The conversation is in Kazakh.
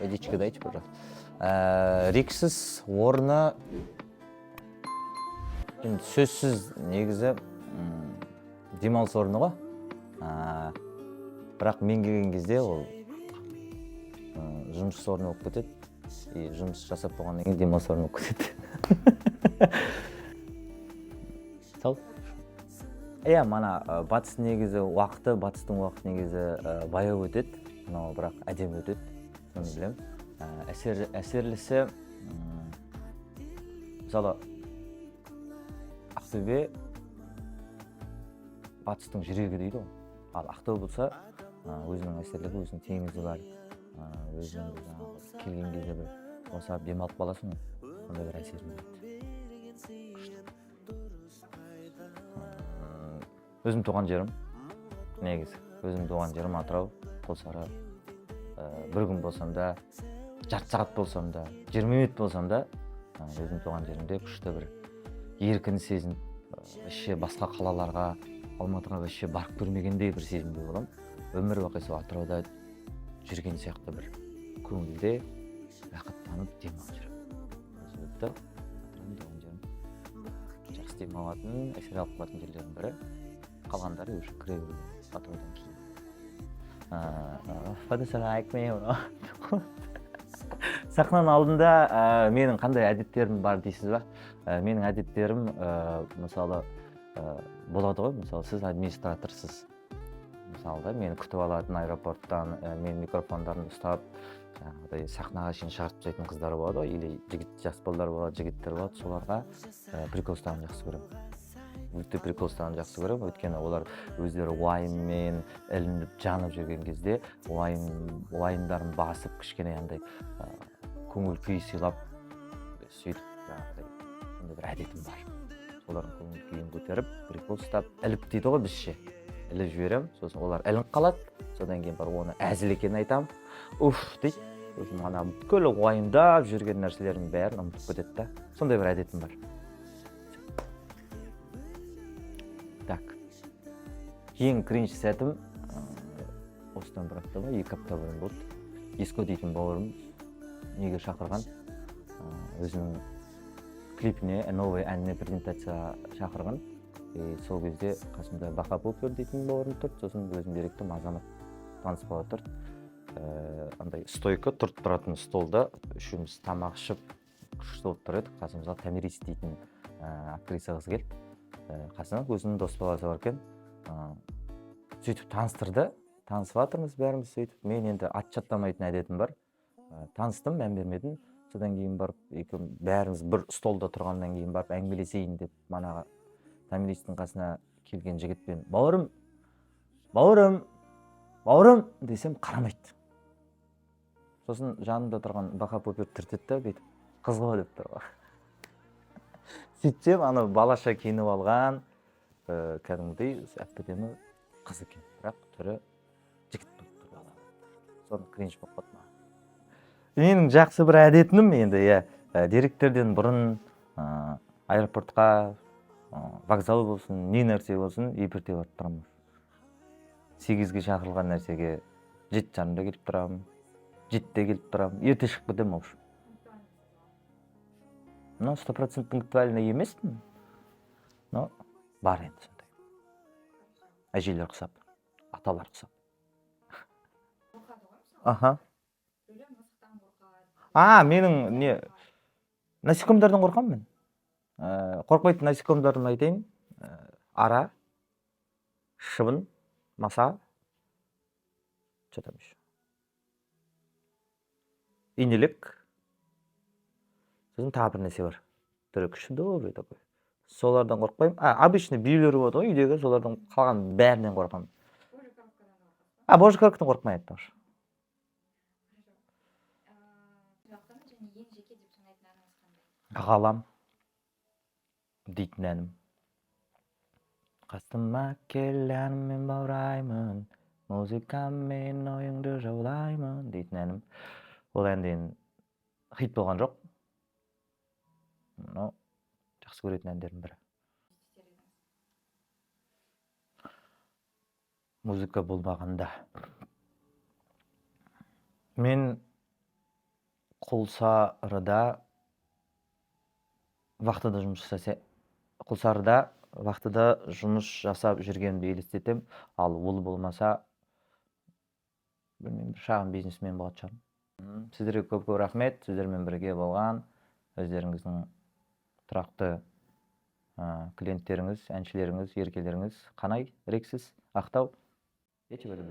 Эдичкеде айтып бір. Риксіз орны сөзсіз негізі демалыс орны ғой. Бірақ мен келген кезде ол жұмыс орны болып кетеді. И жұмыс жасап болғаннан кейін демалыс орны болып кетеді. Сау. Иә, мана батыс негізі уақыты, батыстың уақыты негізі баяу өтеді, но бірақ әдемі өтеді. Соны білемін. Әсерлісі, мысалы, Ақтөбе батыстың жүрегі дейді ғой. Ал Ақтөбе болса, өзінің әсерлігі, өзінің теңізі бар. Өзінің келген кезде бір осап демалып қаласың, сондай бір әсерін береді. Өзім туған жерім, негізі. Өзім туған жерім Атырау, Құлсары. Бір күн болсам да, жарты сағат болсам да, 20 минут болсам да, өзім туған жерімде күшті бір еркін сезім, басқа қалаларға, Алматыға барып көрмегендей бір сезімде болам. Өмір бақи сол Атырауда жүрген сияқты бір көңілде рахаттанып демалып жүремін. Атырауым туған жерім. Жақсы демалатын, әсер алып қалатын жерлердің бірі. Қалғандары уже кіре береді Атыраудан кейін. Сахнаның алдында менің қандай әдеттерім бар дейсіз ба? Менің әдеттерім, мысалы, болады ғой, мысалы, сіз администраторсыз. Мысалы, мені күтіп алатын аэропорттан, мен микрофондарын ұстап, сахнаға шейін шығарып тастайтын қыздар болады ғой, или жас балдар болады, жігіттер болады, соларға прикол ұстағанды жақсы көремін. Өте прикол ұстағанды жақсы көремін, өйткені олар өздері уайыммен ілініп жанып жүрген кезде уайымдарын басып кішкене андай көңіл күй сыйлап сөйтіп сондай бір әдетім бар. Олардың көңіл күйін көтеріп, прикол ұстап, іліп дейді ғой бізше. Іліп жіберем, сосын олар ілініп қалады, содан кейін бар оны әзіл екенін айтам. Уф дейді. Сосын ана бүкіл уайымдап жүрген нәрселердің бәрін ұмытып кетеді да. Сондай бір әдетім бар. Так. Ең кринж сәтім осыдан бір апта ба, 2 апта бұрын болды. Еско дейтін бауырым неге шақырған. Өзінің клипіне, новый әніне презентация шақырған. Сол кезде қасымда Бақа Попер дейтін бауырым тұрды. Сосын өзім еректім, Азамат таныс бала тұрды. Андай стойка тұрып тұратын столда үшеуміз тамақ ішіп күшті болып тұр едік. Қасымызға Томирис дейтін актриса қыз келді. Қасына өзінің дос баласы бар екен. Сөйтіп таныстырды. Танысып жатырмыз бәріміз сөйтіп. Мен енді ат жаттамайтын әдетім бар. Таныстым, мән бермедім. Содан кейін барып, бәріміз бір столда тұрғаннан кейін барып әңгімелесейін деп манаға Томиристің қасына келген жігітпен бауырым десем қарамайды. Сосын жанымда тұрған Бақа Попер түртеді да бүйтіп қыз ғой деп тұр ғой. Сөйтсем, ана балаша киініп алған, кәдімгідей әп-әдемі қыз екен, бірақ түрі жігіт болып тұр бала. Соны кринж болып қалды маған. Менің жақсы бір әдетім енді, директорден бұрын аэропортқа, вокзал болсын, не нәрсе болсын, ерте барып тұрамын. 8-ге шақырылған нәрсеге 7:30-да келіп тұрамын, 7-де келіп тұрамын, ерте шығып кетемін ау. 100% пунктуальный емеспін, но бар енді сондай. Әжейлер құсап, аталар құсап. Аха. Менің насекомдардан қорқамын мен. Қорқпайтын насекомдарын айтайын. Ара, шыбын, маса, что там еще? Инелік. Сосын тағы бір нәрсе бар. Түрі күшті такой. Солардан қорқпаймын. Обычный бийлер болады ғой үйдегі, солардан қалған бәрінен қорқамын. Божий коробкадан қорқмайды тоже. Ғалам дейтін әнім. Қасыма кел әніммен баураймын, музыкаммен ойыңды жаулаймын дейтін әнім. Ол әнден хит болған жоқ. Но жақсы көретін әндердің бірі. Музыка болмағанда. Мен Құлсарыда вақтыда жұмыс жасап жүргенімді елестетем. Ал ол болмаса, білмеймін, бір шағын бизнесмен болатын шығармын. Сіздерге көп рахмет. Сіздермен бірге болған өздеріңіздің тұрақты клиенттеріңіз, әншілеріңіз, еркелеріңіз. Қанай, Рексіз, Ақтау. Ечі бөлі